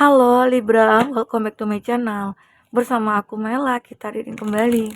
Halo Libra, welcome back to my channel. Bersama aku Mela, kita reading kembali.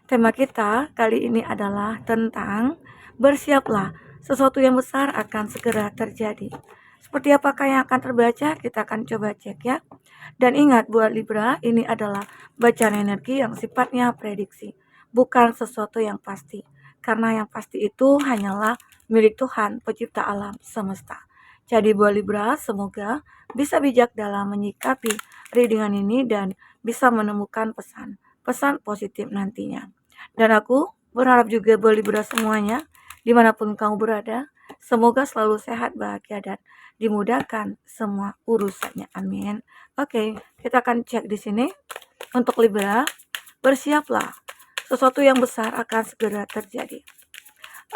Tema kita kali ini adalah tentang bersiaplah, sesuatu yang besar akan segera terjadi. Seperti apakah yang akan terbaca, kita akan coba cek ya. Dan ingat buat Libra, ini adalah bacaan energi yang sifatnya prediksi, bukan sesuatu yang pasti. Karena yang pasti itu hanyalah milik Tuhan, pencipta alam semesta. Jadi buat Libra, semoga bisa bijak dalam menyikapi readingan ini dan bisa menemukan pesan positif nantinya. Dan aku berharap juga buat Libra semuanya, dimanapun kamu berada, semoga selalu sehat, bahagia, dan dimudahkan semua urusannya. Amin. Oke, kita akan cek di sini. Untuk Libra, bersiaplah. Sesuatu yang besar akan segera terjadi.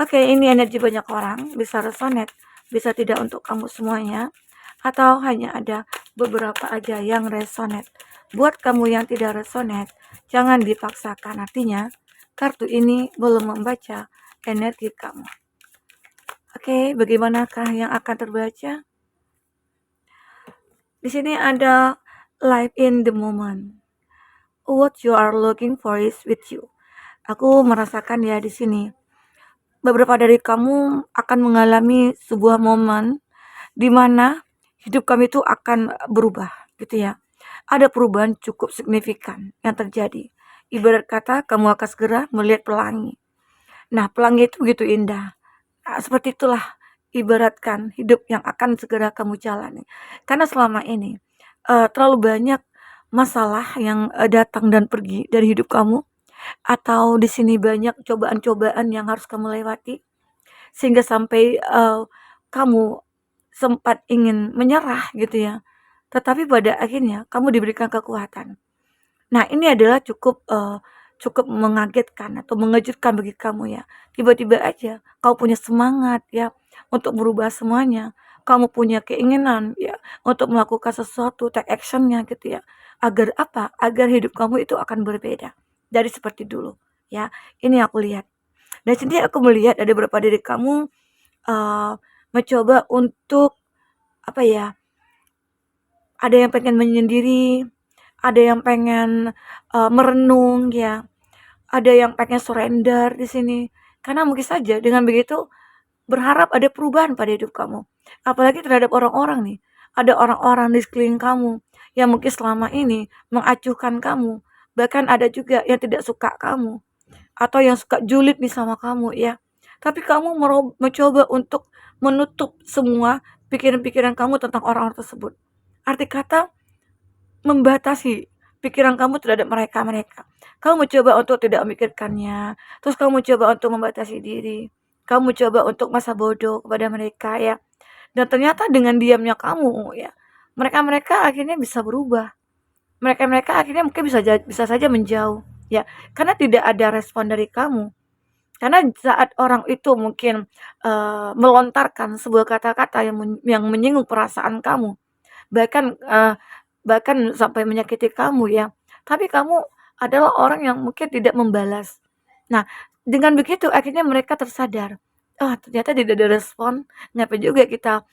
Oke, ini energi banyak orang, bisa resonate, bisa tidak untuk kamu semuanya, atau hanya ada beberapa aja yang resonate. Buat kamu yang tidak resonate, jangan dipaksakan. Artinya, kartu ini belum membaca energi kamu. Oke, bagaimanakah yang akan terbaca? Di sini ada live in the moment. What you are looking for is with you. Aku merasakan ya di sini. Beberapa dari kamu akan mengalami sebuah momen di mana hidup kami itu akan berubah gitu ya. Ada perubahan cukup signifikan yang terjadi. Ibarat kata kamu akan segera melihat pelangi. Nah, pelangi itu begitu indah. Nah, seperti itulah ibaratkan hidup yang akan segera kamu jalani. Karena selama ini terlalu banyak masalah yang datang dan pergi dari hidup kamu, atau di sini banyak cobaan-cobaan yang harus kamu lewati sehingga sampai kamu sempat ingin menyerah gitu ya. Tetapi pada akhirnya kamu diberikan kekuatan. Nah, ini adalah cukup mengagetkan atau mengejutkan bagi kamu ya. Tiba-tiba aja kamu punya semangat ya untuk merubah semuanya. Kamu punya keinginan ya untuk melakukan sesuatu, take actionnya gitu ya. Agar apa? Agar hidup kamu itu akan berbeda dari seperti dulu ya. Ini aku lihat. Dan sini aku melihat ada beberapa dari kamu mencoba untuk apa ya? Ada yang pengen menyendiri, ada yang pengen merenung ya, ada yang pengen surrender di sini. Karena mungkin saja dengan begitu berharap ada perubahan pada hidup kamu. Apalagi terhadap orang-orang nih. Ada orang-orang di sekeliling kamu yang mungkin selama ini mengacuhkan kamu. Bahkan ada juga yang tidak suka kamu atau yang suka julid nih sama kamu ya. Tapi kamu mencoba untuk menutup semua pikiran-pikiran kamu tentang orang-orang tersebut. Arti kata membatasi pikiran kamu terhadap mereka. Kamu mencoba untuk tidak memikirkannya, terus kamu coba untuk membatasi diri. Kamu coba untuk masa bodoh kepada mereka ya. Dan ternyata dengan diamnya kamu ya, mereka-mereka akhirnya bisa berubah. Mereka-mereka akhirnya mungkin bisa saja menjauh ya, karena tidak ada respon dari kamu. Karena saat orang itu mungkin melontarkan sebuah kata-kata yang menyinggung perasaan kamu, bahkan bahkan sampai menyakiti kamu ya, tapi kamu adalah orang yang mungkin tidak membalas. Nah, dengan begitu akhirnya mereka tersadar, "Oh, ternyata tidak ada respon, ngapain juga kita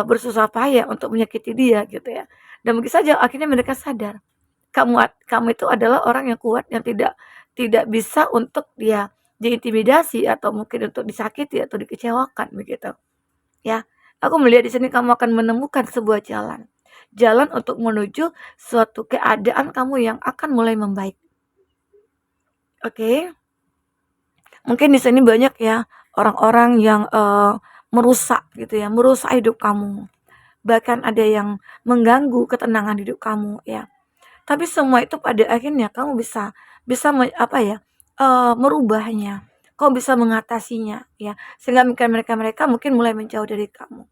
bersusah payah untuk menyakiti dia," gitu ya. Dan mungkin saja akhirnya mereka sadar, kamu itu adalah orang yang kuat, yang tidak tidak bisa untuk dia diintimidasi atau mungkin untuk disakiti atau dikecewakan begitu, ya. Aku melihat di sini kamu akan menemukan sebuah jalan. Jalan untuk menuju suatu keadaan kamu yang akan mulai membaik. Oke. Mungkin di sini banyak ya orang-orang yang merusak gitu ya, merusak hidup kamu. Bahkan ada yang mengganggu ketenangan hidup kamu ya. Tapi semua itu pada akhirnya kamu bisa bisa apa ya, merubahnya. Kamu bisa mengatasinya ya. Sehingga mungkin mereka-mereka mungkin mulai menjauh dari kamu.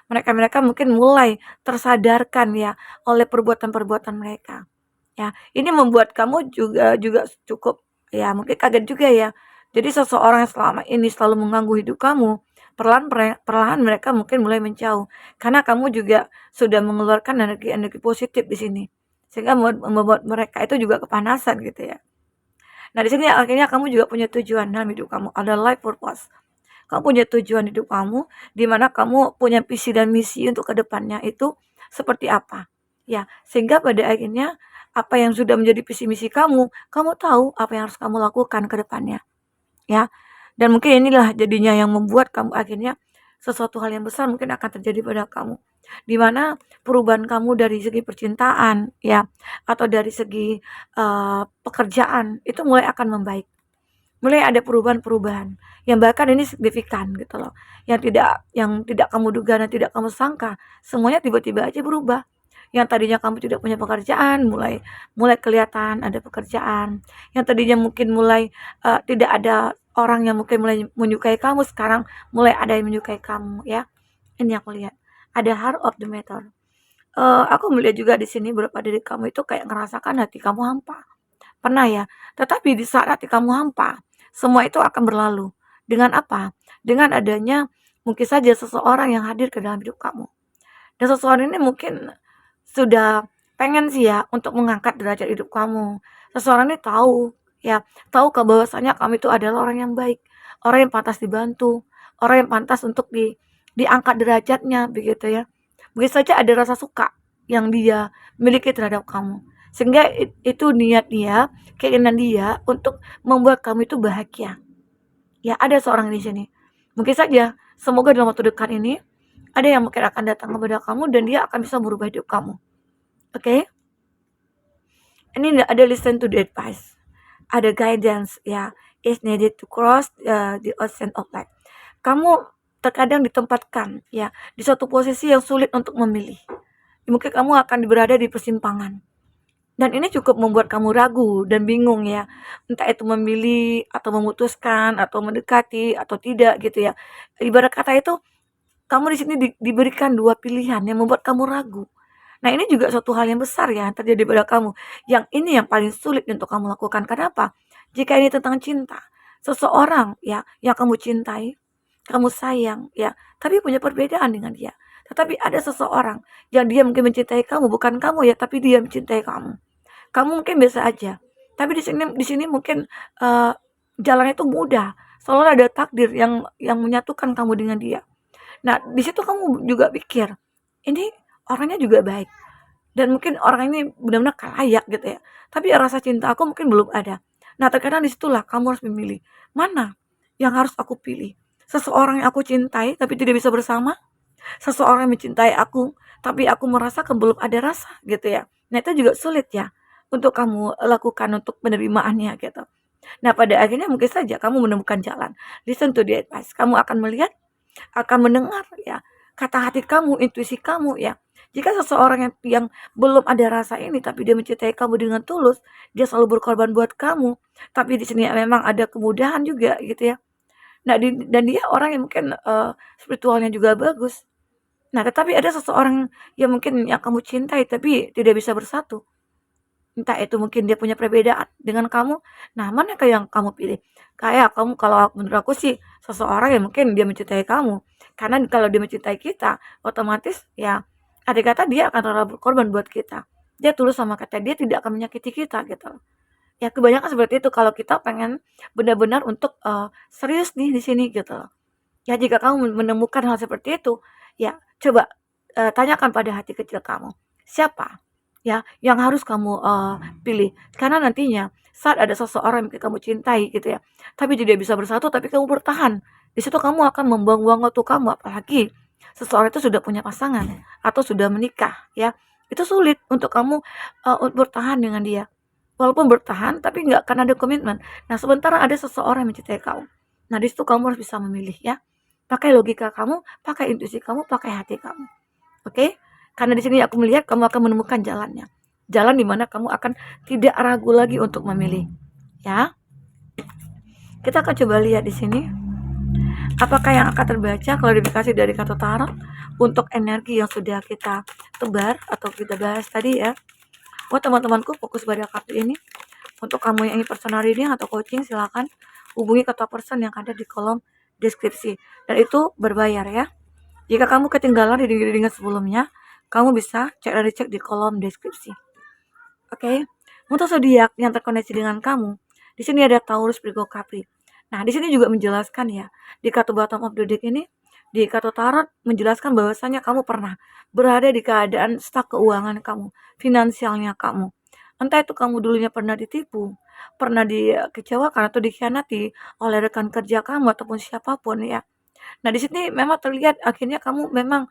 Mereka-mereka mungkin mulai tersadarkan ya oleh perbuatan-perbuatan mereka. Ya, ini membuat kamu juga juga cukup ya mungkin kaget juga ya. Jadi seseorang yang selama ini selalu mengganggu hidup kamu, perlahan mereka mungkin mulai menjauh karena kamu juga sudah mengeluarkan energi-energi positif di sini. Sehingga membuat mereka itu juga kepanasan gitu ya. Nah, di sini akhirnya kamu juga punya tujuan dalam hidup kamu, ada life purpose. Kamu punya tujuan hidup kamu, di mana kamu punya visi dan misi untuk kedepannya itu seperti apa. Ya, sehingga pada akhirnya apa yang sudah menjadi visi misi kamu, kamu tahu apa yang harus kamu lakukan ke depannya, ya. Dan mungkin inilah jadinya yang membuat kamu akhirnya sesuatu hal yang besar mungkin akan terjadi pada kamu. Di mana perubahan kamu dari segi percintaan, ya, atau dari segi pekerjaan itu mulai akan membaik. Mulai ada perubahan-perubahan yang bahkan ini signifikan gitu loh. Yang tidak kamu duga dan tidak kamu sangka, semuanya tiba-tiba aja berubah. Yang tadinya kamu tidak punya pekerjaan, mulai mulai kelihatan ada pekerjaan. Yang tadinya mungkin mulai tidak ada orang yang mungkin mulai menyukai kamu, sekarang mulai ada yang menyukai kamu ya. Ini aku lihat. Ada heart of the matter. Aku melihat juga di sini beberapa diri kamu itu kayak ngerasakan hati kamu hampa. Pernah ya? Tetapi di saat hati kamu hampa, semua itu akan berlalu. Dengan apa? Dengan adanya mungkin saja seseorang yang hadir ke dalam hidup kamu. Dan seseorang ini mungkin sudah pengen sih ya untuk mengangkat derajat hidup kamu. Seseorang ini tahu ya, tahu ke bahwasanya kamu itu adalah orang yang baik, orang yang pantas dibantu, orang yang pantas untuk diangkat derajatnya begitu ya. Mungkin saja ada rasa suka yang dia miliki terhadap kamu. Sehingga itu niat dia, keinginan dia untuk membuat kamu itu bahagia. Ya, ada seorang di sini. Mungkin saja semoga dalam waktu dekat ini ada yang mungkin akan datang kepada kamu dan dia akan bisa merubah hidup kamu. Oke? Ini ada listen to the advice. Ada guidance ya, is needed to cross the ocean of life. Kamu terkadang ditempatkan ya di suatu posisi yang sulit untuk memilih. Mungkin kamu akan berada di persimpangan. Dan ini cukup membuat kamu ragu dan bingung ya. Entah itu memilih atau memutuskan atau mendekati atau tidak gitu ya. Ibarat kata itu kamu di sini diberikan dua pilihan yang membuat kamu ragu. Nah, ini juga suatu hal yang besar ya terjadi pada kamu. Yang ini yang paling sulit untuk kamu lakukan. Kenapa? Jika ini tentang cinta, seseorang ya yang kamu cintai, kamu sayang ya, tapi punya perbedaan dengan dia. Tetapi ada seseorang yang dia mungkin mencintai kamu, bukan kamu ya, tapi dia mencintai kamu. Kamu mungkin biasa aja, tapi di sini mungkin jalannya itu mudah. Selalu ada takdir yang menyatukan kamu dengan dia. Nah, di situ kamu juga pikir, ini orangnya juga baik dan mungkin orang ini benar-benar layak gitu ya. Tapi rasa cinta aku mungkin belum ada. Nah, terkadang disitulah kamu harus memilih, mana yang harus aku pilih? Seseorang yang aku cintai tapi tidak bisa bersama, seseorang yang mencintai aku tapi aku merasakan belum ada rasa gitu ya. Nah, itu juga sulit ya untuk kamu lakukan untuk penerimaannya gitu. Nah, pada akhirnya mungkin saja kamu menemukan jalan. Listen to the advice. Kamu akan melihat, akan mendengar ya kata hati kamu, intuisi kamu ya. Jika seseorang yang belum ada rasa ini tapi dia mencintai kamu dengan tulus, dia selalu berkorban buat kamu. Tapi di sini memang ada kemudahan juga gitu ya. Nah, dan dia orang yang mungkin spiritualnya juga bagus. Nah, tetapi ada seseorang yang mungkin yang kamu cintai tapi tidak bisa bersatu. Entah itu mungkin dia punya perbedaan dengan kamu. Nah, manakah yang kamu pilih? Kayak kamu, kalau menurut aku sih seseorang yang mungkin dia mencintai kamu. Karena kalau dia mencintai kita, otomatis ya ada kata dia akan rela berkorban buat kita. Dia tulus sama kata dia tidak akan menyakiti kita gitu loh. Ya kebanyakan seperti itu kalau kita pengen benar-benar untuk serius nih di sini gitu loh. Ya jika kamu menemukan hal seperti itu, ya coba tanyakan pada hati kecil kamu, siapa ya yang harus kamu pilih? Karena nantinya saat ada seseorang yang kamu cintai gitu ya, tapi tidak bisa bersatu tapi kamu bertahan, di situ kamu akan membuang-buang waktu kamu, apalagi seseorang itu sudah punya pasangan atau sudah menikah ya. Itu sulit untuk kamu bertahan dengan dia. Walaupun bertahan tapi nggak akan ada komitmen. Nah, sementara ada seseorang yang mencintai kamu. Nah, di situ kamu harus bisa memilih ya. Pakai logika kamu, pakai intuisi kamu, pakai hati kamu. Oke? Karena di sini aku melihat kamu akan menemukan jalannya. Jalan di mana kamu akan tidak ragu lagi untuk memilih. Ya. Kita akan coba lihat di sini. Apakah yang akan terbaca klarifikasi dari kartu tarot untuk energi yang sudah kita tebar atau kita bahas tadi ya. Buat teman-temanku fokus pada kartu ini. Untuk kamu yang ingin personal reading atau coaching, silakan hubungi kontak person yang ada di kolom deskripsi. Dan itu berbayar ya. Jika kamu ketinggalan reading-readingan sebelumnya, kamu bisa cek di kolom deskripsi. Oke. Untuk zodiak yang terkoneksi dengan kamu, di sini ada Taurus, Virgo, Capri. Nah, di sini juga menjelaskan ya, di kartu bottom of the deck ini Di kartu tarot menjelaskan bahwasanya kamu pernah berada di keadaan stuck keuangan kamu, finansialnya kamu. Entah itu kamu dulunya pernah ditipu, pernah dikecewakan atau dikhianati oleh rekan kerja kamu ataupun siapapun ya. Nah, di sini memang terlihat akhirnya kamu memang,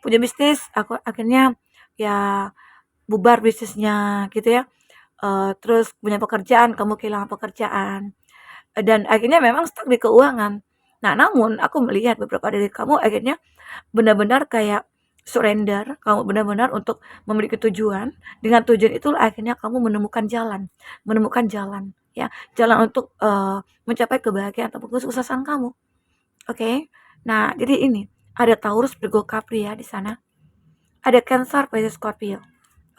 punya bisnis, akhirnya ya bubar bisnisnya gitu ya, terus punya pekerjaan, kamu kehilangan pekerjaan, dan akhirnya memang stuck di keuangan. Nah, namun aku melihat beberapa dari kamu akhirnya benar-benar kayak surrender, kamu benar-benar untuk memiliki tujuan, dengan tujuan itu akhirnya kamu menemukan jalan, ya, jalan untuk, mencapai kebahagiaan ataupun kesuksesan kamu, oke? Nah, jadi ini, ada Taurus, Virgo, Capri ya di sana, ada Cancer, Pisces, Scorpio,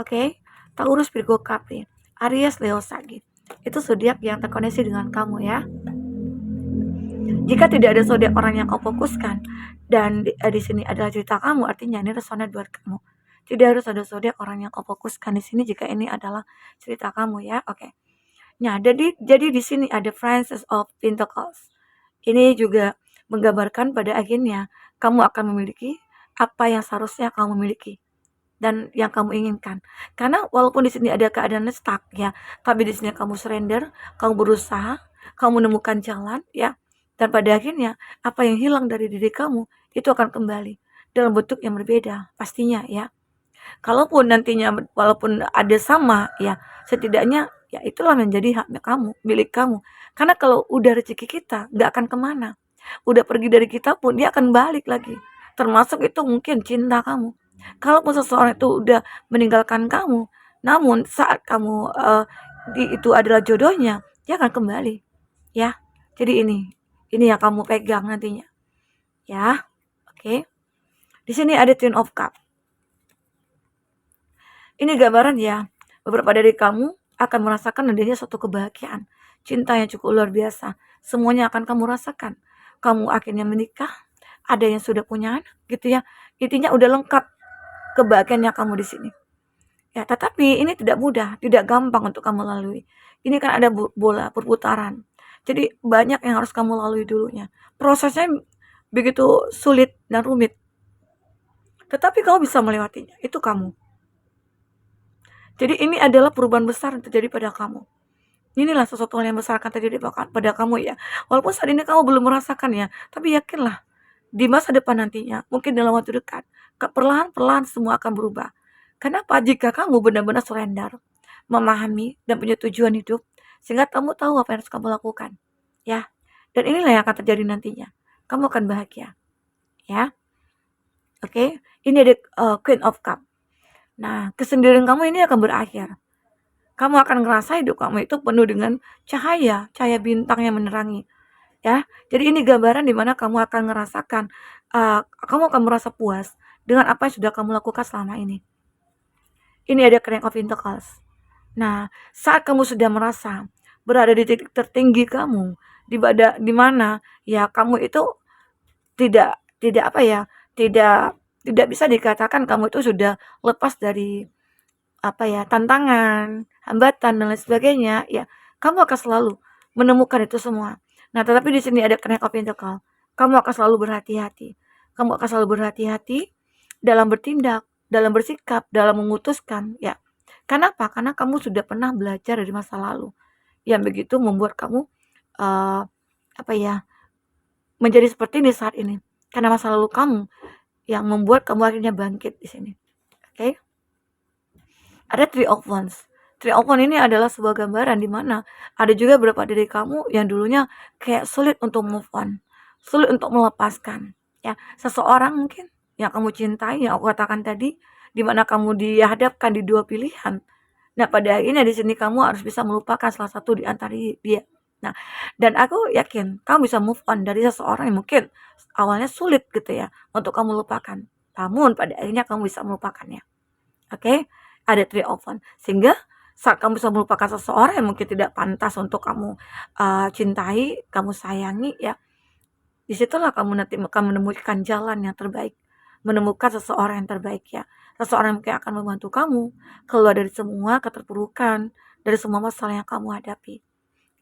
oke? Taurus, Virgo, Capri, Aries, Leo, Sagit, itu zodiak yang terkoneksi dengan kamu ya. Jika tidak ada zodiak orang yang kau fokuskan dan di sini adalah cerita kamu, artinya ini resonate buat kamu. Tidak harus ada zodiak orang yang kau fokuskan di sini jika ini adalah cerita kamu ya. Oke. Nah, jadi di sini ada Princess of Pentacles. Ini juga menggambarkan pada akhirnya kamu akan memiliki apa yang seharusnya kamu miliki dan yang kamu inginkan. Karena walaupun di sini ada keadaan stuck ya, tapi di sini kamu surrender, kamu berusaha, kamu menemukan jalan ya. Dan pada akhirnya apa yang hilang dari diri kamu itu akan kembali dalam bentuk yang berbeda pastinya ya. Kalaupun nantinya walaupun ada sama ya, setidaknya ya itulah menjadi haknya kamu, milik kamu. Karena kalau udah rezeki kita nggak akan kemana. Udah pergi dari kita pun dia akan balik lagi. Termasuk itu mungkin cinta kamu. Kalaupun seseorang itu udah meninggalkan kamu, namun saat kamu itu adalah jodohnya, dia akan kembali. Ya. Jadi ini yang kamu pegang nantinya. Ya. Oke. Di sini ada Twin of Cup. Ini gambaran ya, beberapa dari kamu akan merasakan adanya suatu kebahagiaan, cinta yang cukup luar biasa. Semuanya akan kamu rasakan. Kamu akhirnya menikah, ada yang sudah punya anak gitu ya. Intinya udah lengkap kebahagiaannya kamu di sini. Ya, tetapi ini tidak mudah, tidak gampang untuk kamu lalui. Ini kan ada bola perputaran. Jadi banyak yang harus kamu lalui dulunya. Prosesnya begitu sulit dan rumit. Tetapi kamu bisa melewatinya. Itu kamu. Jadi ini adalah perubahan besar yang terjadi pada kamu. Inilah sesuatu hal yang besar akan terjadi pada kamu ya. Walaupun saat ini kamu belum merasakan ya, tapi yakinlah di masa depan nantinya, mungkin dalam waktu dekat, perlahan-perlahan semua akan berubah. Kenapa? Jika kamu benar-benar surrender, memahami dan punya tujuan hidup, sehingga kamu tahu apa yang harus kamu lakukan. Ya. Dan inilah yang akan terjadi nantinya. Kamu akan bahagia. Ya. Oke. Ini ada Queen of Cup. Nah, kesendirian kamu ini akan berakhir. Kamu akan ngerasa hidup kamu itu penuh dengan cahaya bintang yang menerangi. Ya, jadi ini gambaran di mana kamu akan ngerasakan, kamu akan merasa puas dengan apa yang sudah kamu lakukan selama ini. Ini ada King of Pentacles. Nah, saat kamu sudah merasa berada di titik tertinggi kamu, di mana ya kamu itu tidak apa ya, tidak bisa dikatakan kamu itu sudah lepas dari apa ya, tantangan, hambatan dan lain sebagainya, ya kamu akan selalu menemukan itu semua. Nah, tetapi di sini ada Knight of Pentacles. Kamu akan selalu berhati-hati. Kamu akan selalu berhati-hati dalam bertindak, dalam bersikap, dalam memutuskan, ya. Kenapa? Karena kamu sudah pernah belajar dari masa lalu yang begitu membuat kamu apa ya, menjadi seperti ini saat ini. Karena masa lalu kamu yang membuat kamu akhirnya bangkit di sini. Oke? Ada Three of Wands. Three of Wands ini adalah sebuah gambaran di mana ada juga beberapa dari kamu yang dulunya kayak sulit untuk move on, sulit untuk melepaskan. Ya, seseorang mungkin yang kamu cintai, yang aku katakan tadi, di mana kamu dihadapkan di dua pilihan. Nah, pada akhirnya di sini kamu harus bisa melupakan salah satu di antara dia. Nah, dan aku yakin kamu bisa move on dari seseorang yang mungkin awalnya sulit gitu ya untuk kamu lupakan. Namun pada akhirnya kamu bisa melupakannya. Oke? Ada Three of Wands. Sehingga saat kamu bisa melupakan seseorang yang mungkin tidak pantas untuk kamu cintai, kamu sayangi ya, disitulah kamu nanti akan menemukan jalan yang terbaik, menemukan seseorang yang terbaik ya, seseorang yang mungkin akan membantu kamu keluar dari semua keterpurukan, dari semua masalah yang kamu hadapi.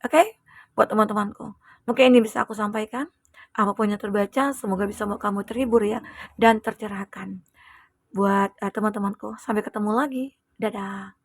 Oke? Buat teman-temanku, mungkin ini bisa aku sampaikan. Apapun yang terbaca, semoga bisa membuat kamu terhibur ya dan tercerahkan. Buat teman-temanku, sampai ketemu lagi. Dadah.